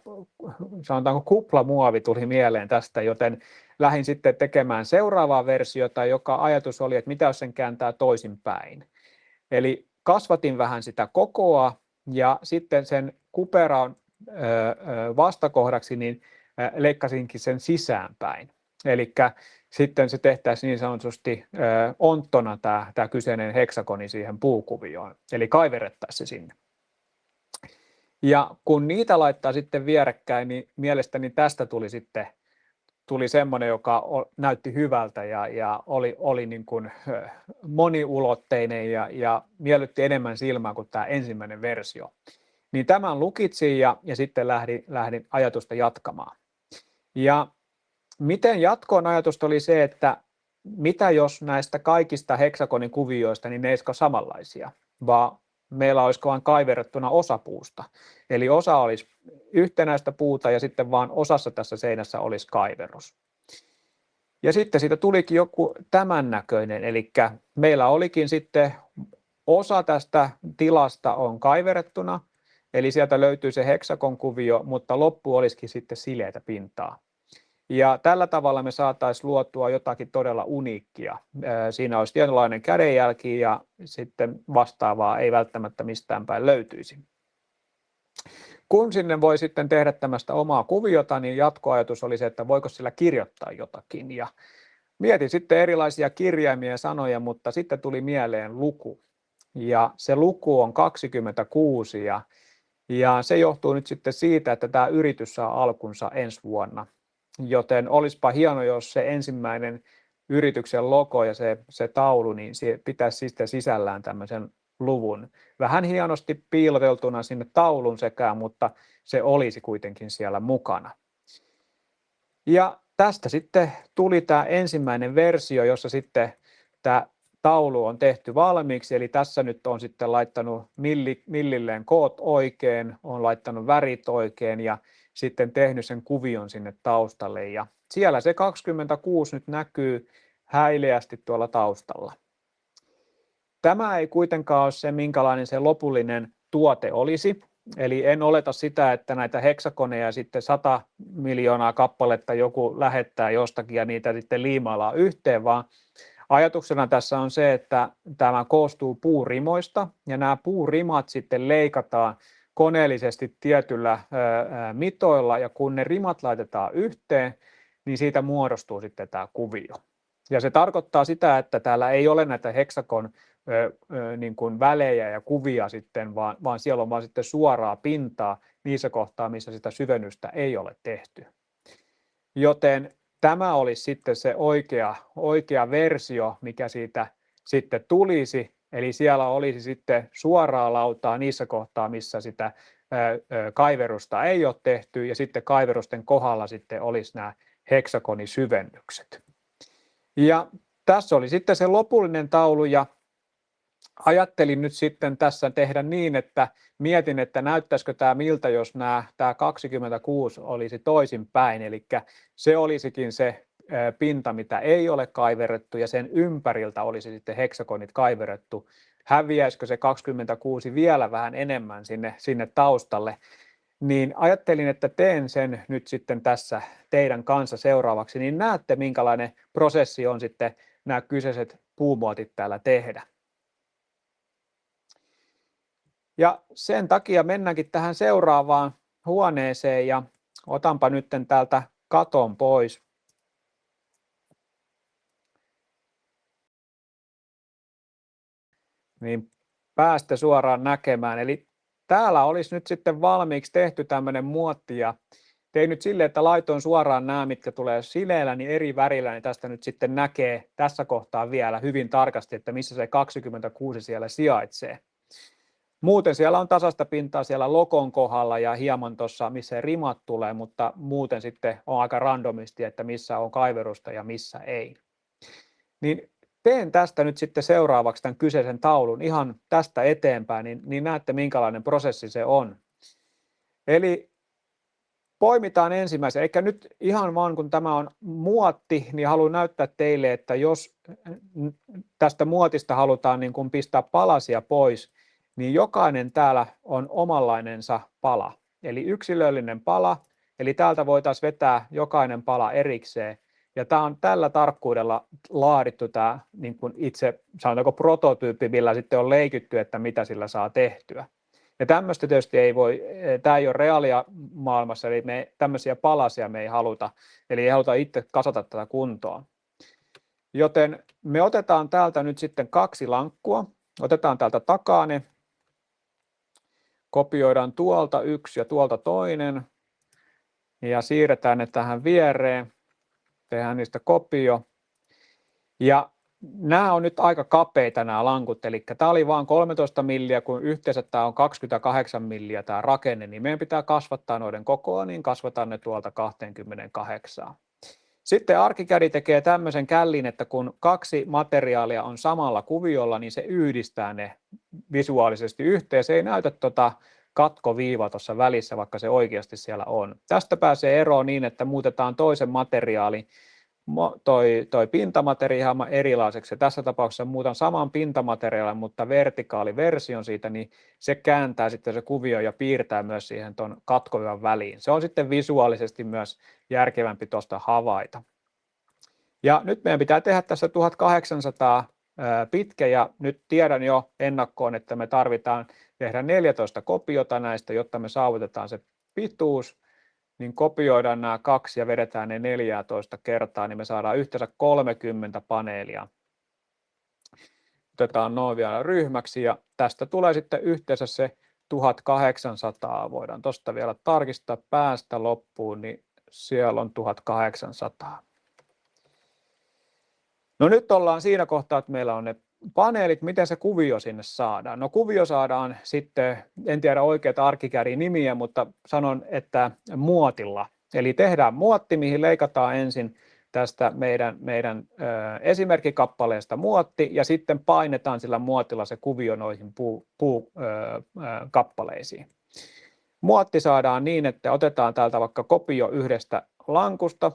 sanotaanko kuplamuovi tuli mieleen tästä, joten lähdin sitten tekemään seuraavaa versiota, joka ajatus oli, että mitä jos sen kääntää toisinpäin. Eli kasvatin vähän sitä kokoa ja sitten sen kuperan vastakohdaksi niin leikkasinkin sen sisäänpäin. Eli sitten se tehtäisiin niin sanotusti onttona tämä kyseinen heksakoni siihen puukuvioon, eli kaiverrettaisiin se sinne. Ja kun niitä laittaa sitten vierekkäin, niin mielestäni tästä tuli semmoinen, joka näytti hyvältä ja oli niin kuin moniulotteinen ja miellytti enemmän silmää kuin tämä ensimmäinen versio. Niin tämän lukitsin ja sitten lähdin ajatusta jatkamaan. Ja miten jatkoon ajatusta oli se, että mitä jos näistä kaikista heksakonin kuvioista, niin ne ei olisikaan samanlaisia, vaan meillä olisi vain kaiverrettuna osa puusta. Eli osa olisi yhtenäistä puuta ja sitten vaan osassa tässä seinässä olisi kaiverros. Ja sitten siitä tulikin joku tämän näköinen, eli meillä olikin sitten osa tästä tilasta on kaiverrettuna, eli sieltä löytyy se heksakon kuvio, mutta loppu olisikin sitten sileätä pintaa. Ja tällä tavalla me saataisiin luotua jotakin todella uniikkia. Siinä olisi tietynlainen kädenjälki ja sitten vastaavaa ei välttämättä mistään päin löytyisi. Kun sinne voi sitten tehdä tämmöistä omaa kuviota, niin jatkoajatus oli se, että voiko sillä kirjoittaa jotakin. Ja mietin sitten erilaisia kirjaimia ja sanoja, mutta sitten tuli mieleen luku. Ja se luku on 26 ja se johtuu nyt sitten siitä, että tämä yritys saa alkunsa ensi vuonna. Joten olisipa hieno, jos se ensimmäinen yrityksen logo ja se taulu, niin se pitäisi sitten sisällään tämmöisen luvun. Vähän hienosti piiloteltuna sinne taulun sekään, mutta se olisi kuitenkin siellä mukana. Ja tästä sitten tuli tämä ensimmäinen versio, jossa sitten tämä taulu on tehty valmiiksi, eli tässä nyt on sitten laittanut millilleen koot oikein, on laittanut värit oikein ja sitten tehnyt sen kuvion sinne taustalle ja siellä se 26 nyt näkyy häileästi tuolla taustalla. Tämä ei kuitenkaan ole se, minkälainen se lopullinen tuote olisi. Eli en oleta sitä, että näitä heksakoneja sitten 100 miljoonaa kappaletta joku lähettää jostakin ja niitä sitten liimaillaan yhteen, vaan ajatuksena tässä on se, että tämä koostuu puurimoista ja nämä puurimat sitten leikataan koneellisesti tietyllä mitoilla ja kun ne rimat laitetaan yhteen, niin siitä muodostuu sitten tämä kuvio. Ja se tarkoittaa sitä, että täällä ei ole näitä heksakon niin kuin välejä ja kuvia sitten, vaan siellä on vaan sitten suoraa pintaa niissä kohtaa, missä sitä syvennystä ei ole tehty. Joten tämä olisi sitten se oikea versio, mikä siitä sitten tulisi, eli siellä olisi sitten suoraa lautaa niissä kohtaa, missä sitä kaiverusta ei ole tehty, ja sitten kaiverusten kohdalla sitten olisi nämä heksakonisyvennykset. Ja tässä oli sitten se lopullinen taulu, ja ajattelin nyt sitten tässä tehdä niin, että mietin, että näyttäisikö tämä miltä, jos tämä 26 olisi toisinpäin, eli se olisikin se pinta, mitä ei ole kaiverrettu, ja sen ympäriltä olisi sitten heksakonit kaiverrettu. Häviäisikö se 26 vielä vähän enemmän sinne taustalle, niin ajattelin, että teen sen nyt sitten tässä teidän kanssa seuraavaksi, niin näette, minkälainen prosessi on sitten nämä kyseiset puumuotit täällä tehdä. Ja sen takia mennäänkin tähän seuraavaan huoneeseen ja otanpa nyt täältä katon pois. Niin päästä suoraan näkemään. Eli täällä olisi nyt sitten valmiiksi tehty tämmöinen muotti ja tein nyt silleen, että laitoin suoraan nämä, mitkä tulee sileellä, niin eri värillä, niin tästä nyt sitten näkee tässä kohtaa vielä hyvin tarkasti, että missä se 26 siellä sijaitsee. Muuten siellä on tasaista pintaa siellä lokon kohdalla ja hieman tuossa, missä rimat tulee, mutta muuten sitten on aika randomisti, että missä on kaiverusta ja missä ei. Niin teen tästä nyt sitten seuraavaksi tämän kyseisen taulun ihan tästä eteenpäin, niin näette minkälainen prosessi se on. Eli poimitaan ensimmäisen, eikä nyt ihan vaan kun tämä on muotti, niin haluan näyttää teille, että jos tästä muotista halutaan niin kuin pistää palasia pois, niin jokainen täällä on omanlainensa pala, eli yksilöllinen pala, eli täältä voitaisiin vetää jokainen pala erikseen, ja tämä on tällä tarkkuudella laadittu tämä niin kuin itse, sanotaanko prototyyppi, millä sitten on leikitty, että mitä sillä saa tehtyä. Ja tämmöistä tietysti ei voi, tämä ei ole reaalia maailmassa, eli tämmöisiä palasia me ei haluta, eli ei haluta itse kasata tätä kuntoon. Joten me otetaan täältä nyt sitten 2 lankkua, otetaan täältä takaa ne, kopioidaan tuolta 1 ja tuolta toinen ja siirretään ne tähän viereen, tehdään niistä kopio. Ja nämä on nyt aika kapeita nämä lankut, eli tämä oli vain 13 milliä, kun yhteensä tämä on 28 milliä tämä rakenne, niin meidän pitää kasvattaa noiden kokoa, niin kasvataan ne tuolta 28. Sitten ArchiCAD tekee tämmöisen källin, että kun 2 materiaalia on samalla kuviolla, niin se yhdistää ne visuaalisesti yhteen. Se ei näytä katkoviiva tuossa välissä, vaikka se oikeasti siellä on. Tästä pääsee eroon niin, että muutetaan toisen materiaalin, toi pintamateriaali erilaiseksi. Tässä tapauksessa muutan saman pintamateriaalin, mutta vertikaaliversion siitä, niin se kääntää sitten se kuvio ja piirtää myös siihen tuon katkoviivan väliin. Se on sitten visuaalisesti myös järkevämpi tuosta havaita. Ja nyt meidän pitää tehdä tässä 1800 pitkä, ja nyt tiedän jo ennakkoon, että me tarvitaan tehdä 14 kopiota näistä, jotta me saavutetaan se pituus, niin kopioidaan nämä 2 ja vedetään ne 14 kertaa, niin me saadaan yhteensä 30 paneelia. Otetaan noin vielä ryhmäksi, ja tästä tulee sitten yhteensä se 1800, voidaan tuosta vielä tarkistaa päästä loppuun, niin siellä on 1800. No nyt ollaan siinä kohtaa, että meillä on ne paneelit, miten se kuvio sinne saadaan? No kuvio saadaan sitten, en tiedä oikeita ArchiCADin nimiä, mutta sanon, että muotilla. Eli tehdään muotti, mihin leikataan ensin tästä meidän esimerkkikappaleesta muotti ja sitten painetaan sillä muotilla se kuvio noihin puukappaleisiin. Muotti saadaan niin, että otetaan täältä vaikka kopio yhdestä lankusta,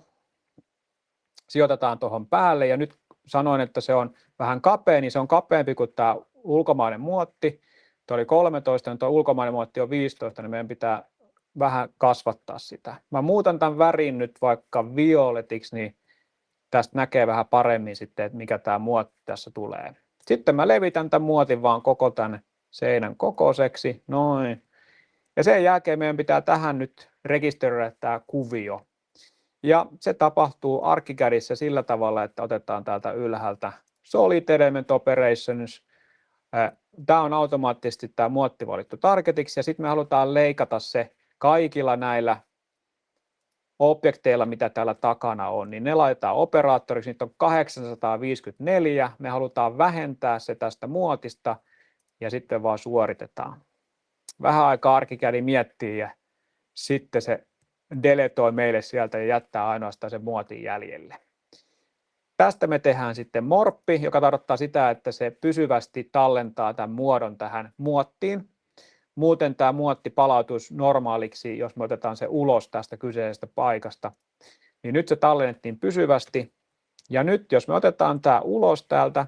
sijoitetaan tuohon päälle ja nyt sanoin, että se on vähän kapea, niin se on kapeampi kuin tämä ulkomainen muotti. Tuo oli 13, niin tuo ulkomainen muotti on 15, niin meidän pitää vähän kasvattaa sitä. Mä muutan tämän värin nyt vaikka violetiksi, niin tästä näkee vähän paremmin sitten, että mikä tämä muotti tässä tulee. Sitten mä levitän tämän muotin vaan koko tämän seinän kokoiseksi, noin. Ja sen jälkeen meidän pitää tähän nyt rekisteröidä tämä kuvio. Ja se tapahtuu ArchiCADissa sillä tavalla, että otetaan täältä ylhäältä Solid Element Operations. Tämä on automaattisesti tämä muotti valittu targetiksi ja sitten me halutaan leikata se kaikilla näillä objekteilla, mitä täällä takana on, niin ne laitetaan operaattoriksi, niitä on 854, me halutaan vähentää se tästä muotista ja sitten vaan suoritetaan. Vähän aikaa ArchiCAD miettii ja sitten se deletoi meille sieltä ja jättää ainoastaan sen muotin jäljelle. Tästä me tehdään sitten morppi, joka tarkoittaa sitä, että se pysyvästi tallentaa tämän muodon tähän muottiin. Muuten tämä muotti palautuisi normaaliksi, jos me otetaan se ulos tästä kyseisestä paikasta. Niin nyt se tallennettiin pysyvästi. Ja nyt jos me otetaan tämä ulos täältä,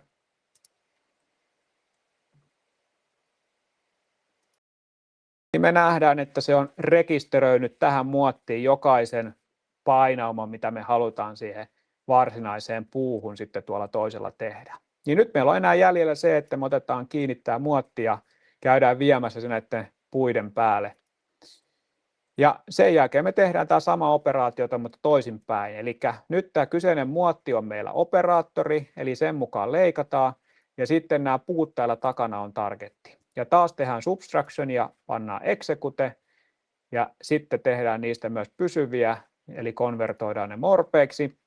niin me nähdään, että se on rekisteröinyt tähän muottiin jokaisen painauman, mitä me halutaan siihen varsinaiseen puuhun sitten tuolla toisella tehdä. Niin nyt meillä on enää jäljellä se, että me otetaan kiinni tämä muotti ja käydään viemässä se näiden puiden päälle. Ja sen jälkeen me tehdään tämä sama operaatiota, mutta toisinpäin. Eli nyt tämä kyseinen muotti on meillä operaattori, eli sen mukaan leikataan, ja sitten nämä puut täällä takana on targetti. Ja taas tehdään subtraction ja pannaan execute, ja sitten tehdään niistä myös pysyviä, eli konvertoidaan ne morpeiksi,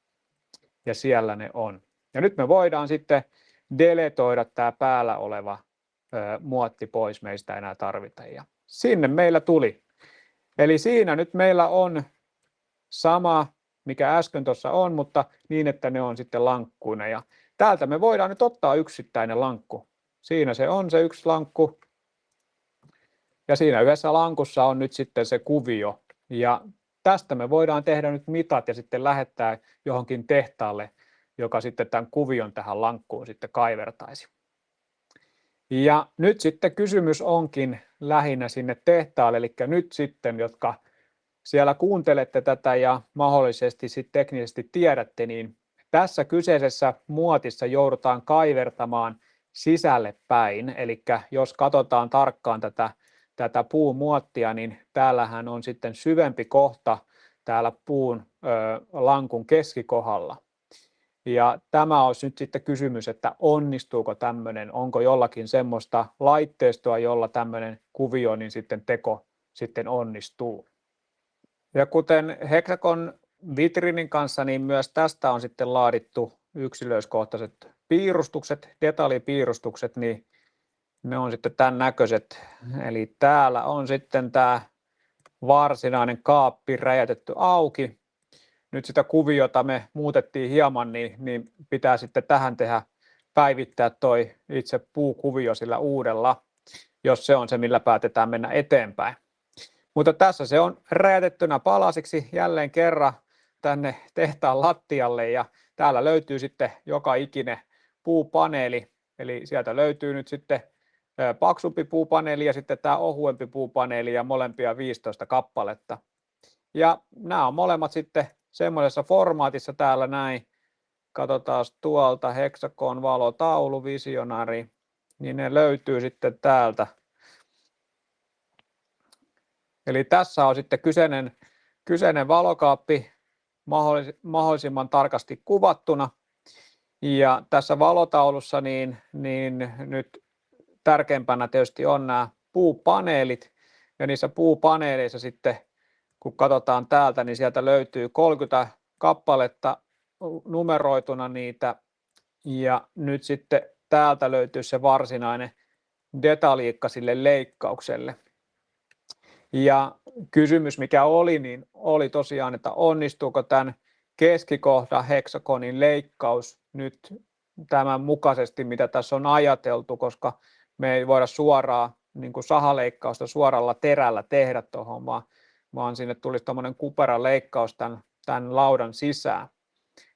ja siellä ne on. Ja nyt me voidaan sitten deletoida tämä päällä oleva muotti pois, me ei sitä enää tarvita. Ja sinne meillä tuli. Eli siinä nyt meillä on sama, mikä äsken tuossa on, mutta niin, että ne on sitten lankkuina. Ja täältä me voidaan nyt ottaa yksittäinen lankku. Siinä se on se yksi lankku. Ja siinä yhdessä lankussa on nyt sitten se kuvio. Ja tästä me voidaan tehdä nyt mitat ja sitten lähettää johonkin tehtaalle, joka sitten tämän kuvion tähän lankkuun sitten kaivertaisi. Ja nyt sitten kysymys onkin lähinnä sinne tehtaalle, eli nyt sitten, jotka siellä kuuntelette tätä ja mahdollisesti sitten teknisesti tiedätte, niin tässä kyseisessä muotissa joudutaan kaivertamaan sisälle päin, eli jos katsotaan tarkkaan tätä puumuottia, niin täällähän on sitten syvempi kohta täällä puun lankun keskikohdalla. Ja tämä olisi nyt sitten kysymys, että onnistuuko tämmöinen, onko jollakin semmoista laitteistoa, jolla tämmöinen kuvio, niin sitten teko sitten onnistuu. Ja kuten Hexagon vitriinin kanssa, niin myös tästä on sitten laadittu yksilöskohtaiset piirustukset, detaljipiirustukset, niin ne on sitten tämän näköiset. Eli täällä on sitten tämä varsinainen kaappi räjätetty auki. Nyt sitä kuviota me muutettiin hieman, niin pitää sitten tähän päivittää toi itse puukuvio sillä uudella, jos se on se, millä päätetään mennä eteenpäin. Mutta tässä se on räjätettynä palasiksi jälleen kerran tänne tehtaan lattialle ja täällä löytyy sitten joka ikinen puupaneeli. Eli sieltä löytyy nyt sitten paksumpi puupaneeli ja sitten tämä ohuempi puupaneeli ja molempia 15 kappaletta. Ja nämä on molemmat sitten semmoisessa formaatissa täällä näin. Katsotaan tuolta Hexagon valotaulu, Visionary, niin ne löytyy sitten täältä. Eli tässä on sitten kyseinen valokaappi mahdollisimman tarkasti kuvattuna. Ja tässä valotaulussa niin nyt tärkeimpänä tietysti on nämä puupaneelit. Ja niissä puupaneeleissa sitten, kun katsotaan täältä, niin sieltä löytyy 30 kappaletta numeroituna niitä. Ja nyt sitten täältä löytyy se varsinainen detaljiikka sille leikkaukselle. Ja kysymys mikä oli, niin oli tosiaan, että onnistuuko tämän keskikohdan heksagonin leikkaus nyt tämän mukaisesti, mitä tässä on ajateltu, koska me ei voida suoraan niin kuin sahaleikkausta suoralla terällä tehdä tuohon, vaan sinne tulisi tämmöinen kupera leikkaus tämän laudan sisään.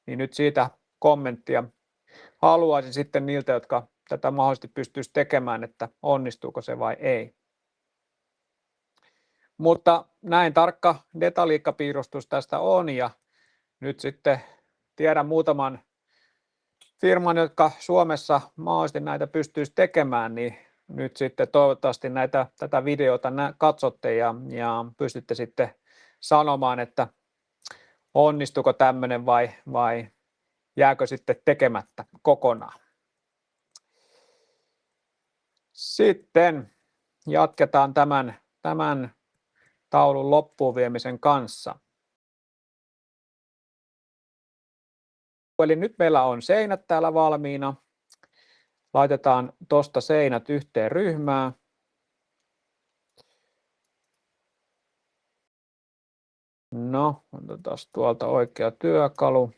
Niin nyt siitä kommenttia haluaisin sitten niiltä, jotka tätä mahdollisesti pystyisi tekemään, että onnistuuko se vai ei. Mutta näin tarkka detaljiikkapiirustus tästä on, ja nyt sitten tiedän muutaman firman, jotka Suomessa mahdollisesti näitä pystyisi tekemään, niin nyt sitten toivottavasti tätä videota katsotte ja pystytte sitten sanomaan, että onnistuuko tämmöinen vai jääkö sitten tekemättä kokonaan. Sitten jatketaan tämän taulun loppuun viemisen kanssa. Eli nyt meillä on seinät täällä valmiina. Laitetaan tuosta seinät yhteen ryhmään. No, otetaan tuolta oikea työkalu.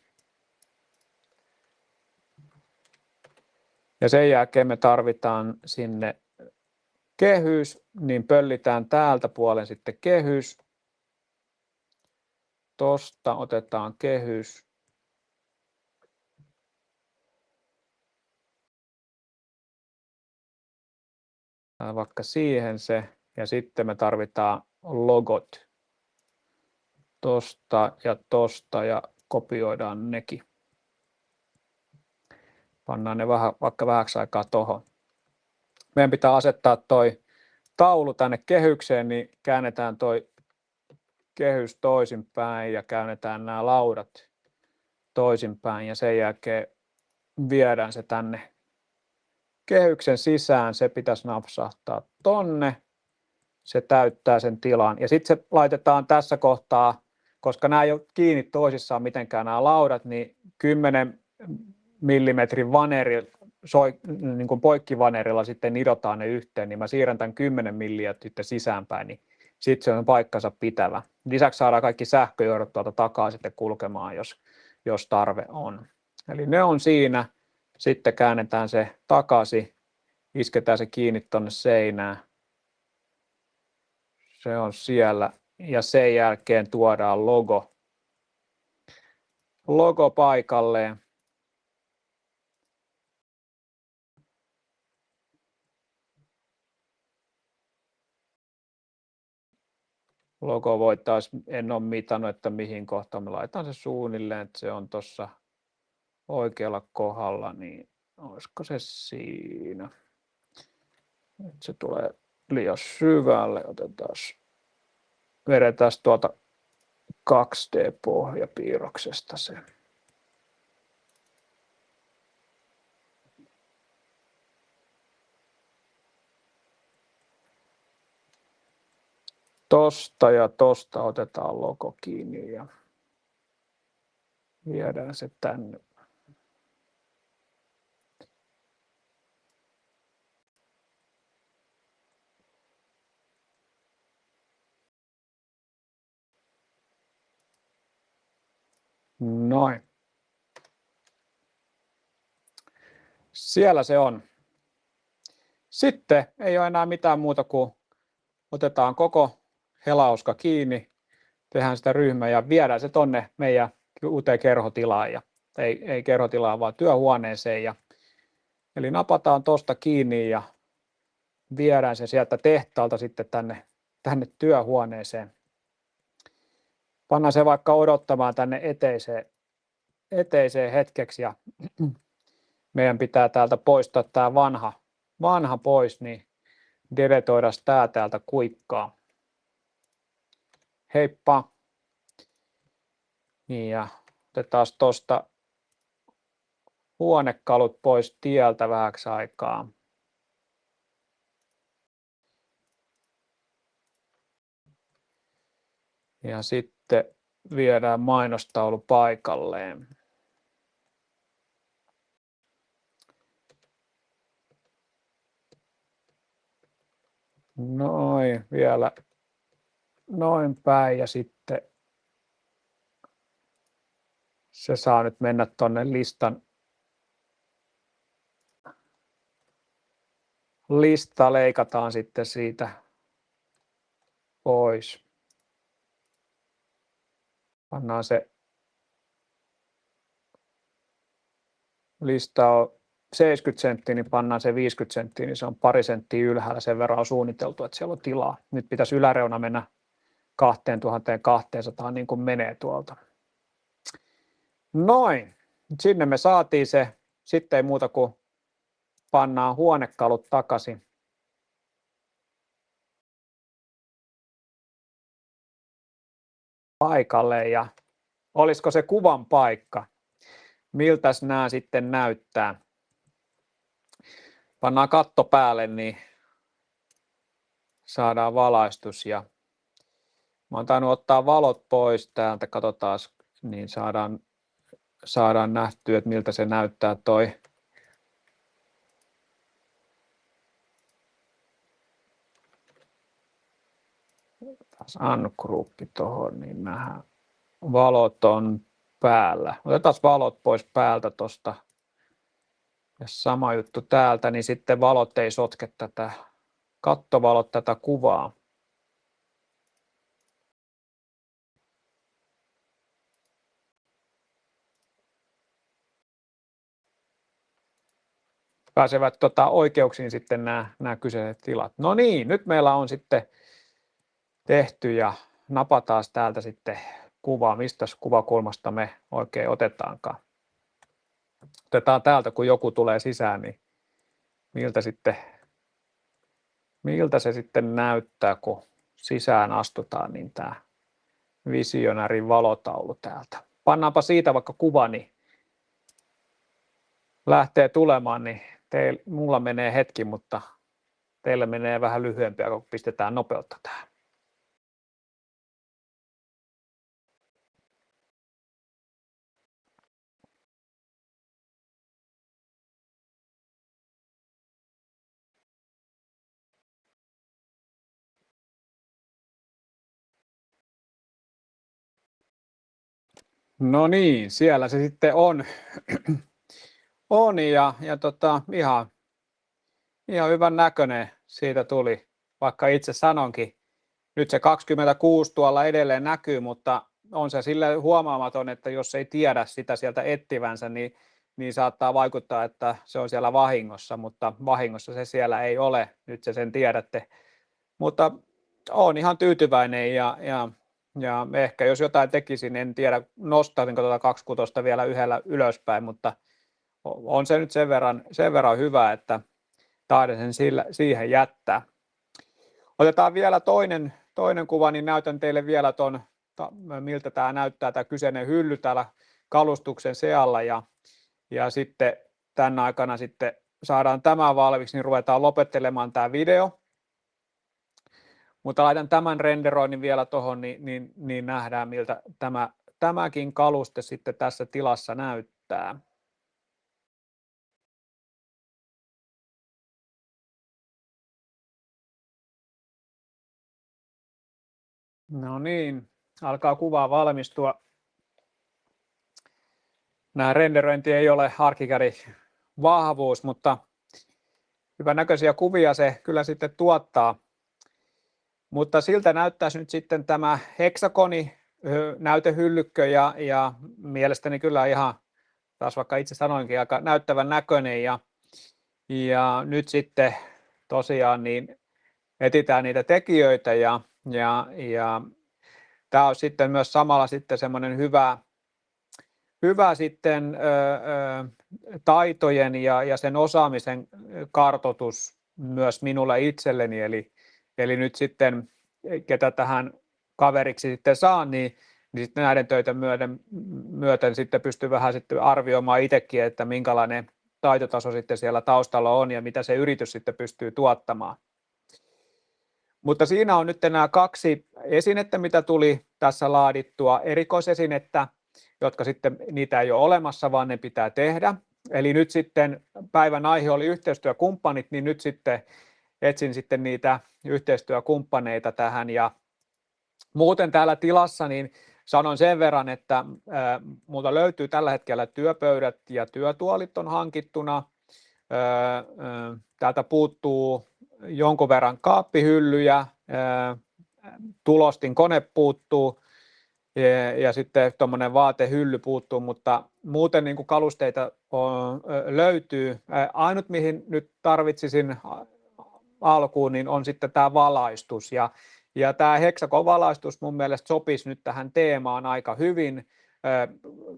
Ja sen jälkeen me tarvitaan sinne kehys, niin pöllitään täältä puolen sitten kehys. Tosta otetaan kehys. Vaikka siihen se, ja sitten me tarvitaan logot. Tosta ja kopioidaan nekin. Pannaan ne vaikka vähäksi aikaa tuohon. Meidän pitää asettaa toi taulu tänne kehykseen, niin käännetään toi kehys toisinpäin ja käännetään nämä laudat toisinpäin ja sen jälkeen viedään se tänne kehyksen sisään. Se pitäisi napsahtaa tonne. Se täyttää sen tilan ja sitten se laitetaan tässä kohtaa, koska nämä ei ole kiinni toisissaan mitenkään nämä laudat, niin 10 millimetrin vaneri, niin kuin poikkivanerilla sitten nidotaan ne yhteen, niin mä siirrän tämän 10 milliä sitten sisäänpäin, niin sitten se on paikkansa pitävä. Lisäksi saadaan kaikki sähköjohdot tuolta takaa sitten kulkemaan, jos tarve on. Eli ne on siinä, sitten käännetään se takaisin, isketään se kiinni tuonne seinään. Se on siellä ja sen jälkeen tuodaan logo paikalleen. Logo voitaisiin, en ole mitannut, että mihin kohtaan me laitan se suunnilleen, että se on tuossa oikealla kohdalla, niin olisiko se siinä. Nyt se tulee liian syvälle, vedetään tuolta 2D-pohjapiirroksesta se. Tosta ja tosta otetaan logo kiinni ja viedään se tänne. Noin. Siellä se on. Sitten ei ole enää mitään muuta kuin otetaan koko helauska kiinni, tehdään sitä ryhmää ja viedään se tonne meidän uuteen kerhotilaan. Ei kerhotilaan, vaan työhuoneeseen. Eli napataan tosta kiinni ja viedään se sieltä tehtaalta sitten tänne työhuoneeseen. Pannaan se vaikka odottamaan tänne eteiseen hetkeksi ja meidän pitää täältä poistaa tämä vanha pois, niin deletoidaan tämä täältä kuikkaa. Heippa! Niin ja otetaan tuosta huonekalut pois tieltä vähäksi aikaa. Ja sitten viedään mainostaulu paikalleen. Noin, vielä noin päin ja sitten se saa nyt mennä tuonne lista leikataan sitten siitä pois. Pannaan se lista on 70 senttiä, niin pannaan se 50 senttiä, niin se on pari senttiä ylhäällä, sen verran on suunniteltu, että siellä on tilaa. Nyt pitäisi yläreuna mennä 2200 niin kuin menee tuolta. Noin, sinne me saatiin se, sitten ei muuta kuin pannaan huonekalut takaisin. Paikalle ja olisiko se kuvan paikka? Miltäs nämä sitten näyttää? Pannaan katto päälle, niin saadaan valaistus ja mä oon tainnut ottaa valot pois täältä, katsotaan, niin saadaan nähtyä, että miltä se näyttää toi. Taas Ungrouppi tuohon, niin nähdään. Valot on päällä. Otetaan valot pois päältä tuosta. Ja sama juttu täältä, niin sitten valot ei sotke tätä, kattovalot tätä kuvaa. Pääsevät oikeuksiin sitten nämä kyseiset tilat. No niin, nyt meillä on sitten tehty ja napataan täältä sitten kuvaa, mistä kuvakulmasta me oikein otetaankaan. Otetaan täältä, kun joku tulee sisään, niin miltä se sitten näyttää, kun sisään astutaan, niin tämä visionäärin valotaulu täältä. Pannaanpa siitä vaikka kuva, niin lähtee tulemaan, niin mulla menee hetki, mutta teillä menee vähän lyhyempiä, kun pistetään nopeutta tähän. No niin, siellä se sitten on, ja ihan hyvän näköinen siitä tuli, vaikka itse sanonkin. Nyt se 26 tuolla edelleen näkyy, mutta on se sille huomaamaton, että jos ei tiedä sitä sieltä etsivänsä, niin saattaa vaikuttaa, että se on siellä vahingossa, mutta vahingossa se siellä ei ole, nyt se sen tiedätte. Mutta olen ihan tyytyväinen ja ehkä jos jotain tekisin, en tiedä, nostaisinko tuota 26 vielä yhdellä ylöspäin, mutta on se nyt sen verran hyvä, että taidan sen siihen jättää. Otetaan vielä toinen kuva, niin näytän teille vielä miltä tämä näyttää, tämä kyseinen hylly täällä kalustuksen sealla ja sitten tämän aikana sitten saadaan tämä valmiiksi, niin ruvetaan lopettelemaan tämä video. Mutta laitan tämän renderoinnin vielä tuohon, niin nähdään miltä tämäkin kaluste sitten tässä tilassa näyttää. No niin, alkaa kuvaa valmistua. Nämä renderointi ei ole ArchiCADin vahvuus, mutta hyvän näköisiä kuvia se kyllä sitten tuottaa. Mutta siltä näyttäisi nyt sitten tämä heksagoni näytehyllykkö ja mielestäni kyllä ihan, taas vaikka itse sanoinkin, aika näyttävän näköinen ja nyt sitten tosiaan niin etsitään niitä tekijöitä ja tämä on sitten myös samalla sitten semmoinen hyvä sitten taitojen ja sen osaamisen kartoitus myös minulle itselleni, eli nyt sitten ketä tähän kaveriksi sitten saan, niin sitten näiden töitä myöten sitten pystyy vähän sitten arvioimaan itsekin, että minkälainen taitotaso sitten siellä taustalla on ja mitä se yritys sitten pystyy tuottamaan. Mutta siinä on nyt nämä 2 esinettä, mitä tuli tässä laadittua, erikoisesinettä, jotka sitten niitä ei ole olemassa, vaan ne pitää tehdä. Eli nyt sitten päivän aihe oli yhteistyökumppanit, niin nyt sitten etsin sitten niitä yhteistyökumppaneita tähän. Ja muuten täällä tilassa niin sanon sen verran, että multa löytyy tällä hetkellä työpöydät ja työtuolit on hankittuna. Täältä puuttuu jonkun verran kaappihyllyjä, tulostin kone puuttuu ja sitten tuommoinen vaatehylly puuttuu, mutta muuten niin kuin kalusteita löytyy. Ainut mihin nyt tarvitsisin alkuun niin on sitten tämä valaistus ja tämä Hexagon-valaistus mun mielestä sopisi nyt tähän teemaan aika hyvin.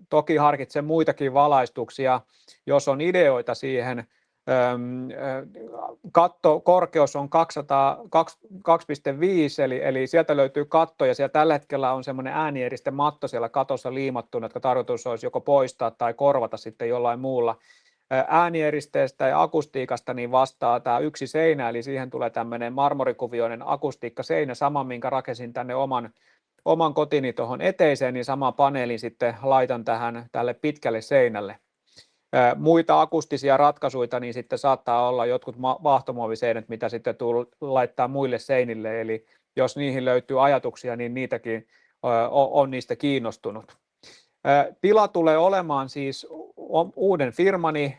Toki harkitsen muitakin valaistuksia, jos on ideoita siihen. Kattokorkeus on 2,5 eli sieltä löytyy katto ja siellä tällä hetkellä on semmoinen äänieristematto siellä katossa liimattuna, jotka tarkoitus olisi joko poistaa tai korvata sitten jollain muulla. Äänieristeestä ja akustiikasta niin vastaa tämä yksi seinä, eli siihen tulee tämmöinen marmorikuvioinen akustiikkaseinä, sama minkä rakensin tänne oman kotini tuohon eteiseen, niin sama paneelin sitten laitan tälle pitkälle seinälle. Muita akustisia ratkaisuja, niin sitten saattaa olla jotkut vaahtomuoviseinät, mitä sitten laittaa muille seinille, eli jos niihin löytyy ajatuksia, niin niitäkin on niistä kiinnostunut. Tila tulee olemaan siis uuden firmani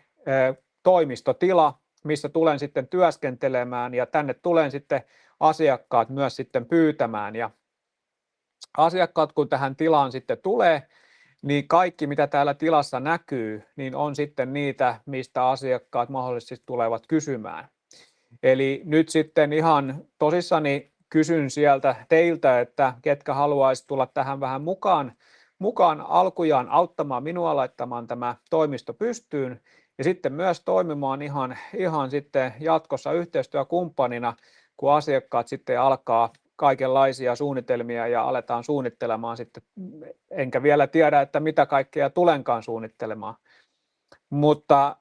toimistotila, missä tulen sitten työskentelemään ja tänne tulen sitten asiakkaat myös sitten pyytämään ja asiakkaat kun tähän tilaan sitten tulee, niin kaikki mitä täällä tilassa näkyy, niin on sitten niitä, mistä asiakkaat mahdollisesti tulevat kysymään. Eli nyt sitten ihan tosissani kysyn sieltä teiltä, että ketkä haluaisivat tulla tähän vähän mukaan alkujaan auttamaan minua laittamaan tämä toimisto pystyyn ja sitten myös toimimaan ihan sitten jatkossa yhteistyökumppanina, kun asiakkaat sitten alkaa kaikenlaisia suunnitelmia ja aletaan suunnittelemaan sitten, enkä vielä tiedä, että mitä kaikkea tulenkaan suunnittelemaan. Mutta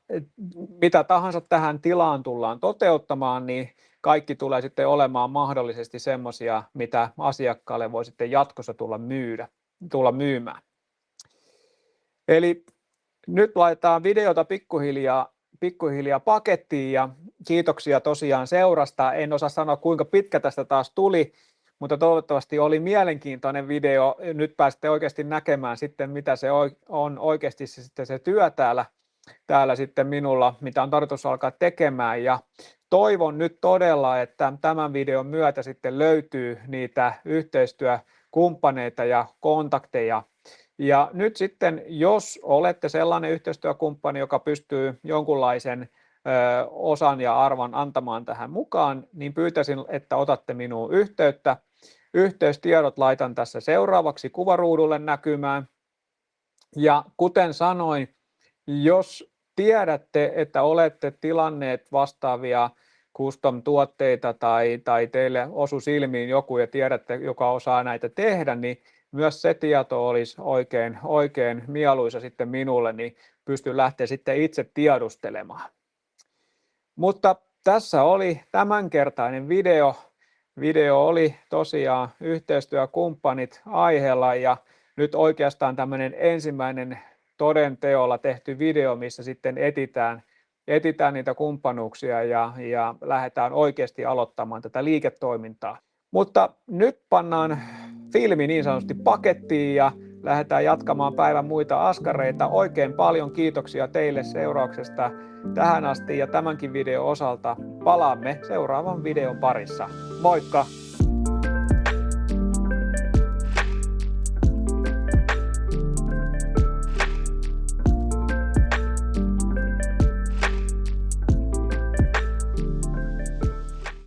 mitä tahansa tähän tilaan tullaan toteuttamaan, niin kaikki tulee sitten olemaan mahdollisesti semmoisia, mitä asiakkaalle voi sitten jatkossa tulla myymään. Eli nyt laitetaan videota pikkuhiljaa pakettiin ja kiitoksia tosiaan seurasta. En osaa sanoa kuinka pitkä tästä taas tuli, mutta toivottavasti oli mielenkiintoinen video. Nyt pääsette oikeasti näkemään sitten mitä se on oikeasti se työ täällä sitten minulla, mitä on tarkoitus alkaa tekemään ja toivon nyt todella, että tämän videon myötä sitten löytyy niitä yhteistyökumppaneita ja kontakteja. Ja nyt sitten, jos olette sellainen yhteistyökumppani, joka pystyy jonkunlaisen osan ja arvon antamaan tähän mukaan, niin pyytäisin, että otatte minuun yhteyttä. Yhteystiedot laitan tässä seuraavaksi kuvaruudulle näkymään. Ja kuten sanoin, jos tiedätte, että olette tilanneet vastaavia custom-tuotteita tai teille osu silmiin joku ja tiedätte, joka osaa näitä tehdä, niin myös se tieto olisi oikein mieluisa sitten minulle, niin pystyn lähteä sitten itse tiedustelemaan. Mutta tässä oli tämänkertainen video. Video oli tosiaan yhteistyökumppanit aiheella ja nyt oikeastaan tämmöinen ensimmäinen toden teolla tehty video, missä sitten etsitään niitä kumppanuuksia ja lähdetään oikeasti aloittamaan tätä liiketoimintaa. Mutta nyt pannaan filmi niin sanotusti pakettiin ja lähdetään jatkamaan päivän muita askareita. Oikein paljon kiitoksia teille seurauksesta tähän asti ja tämänkin videon osalta palaamme seuraavan videon parissa. Moikka!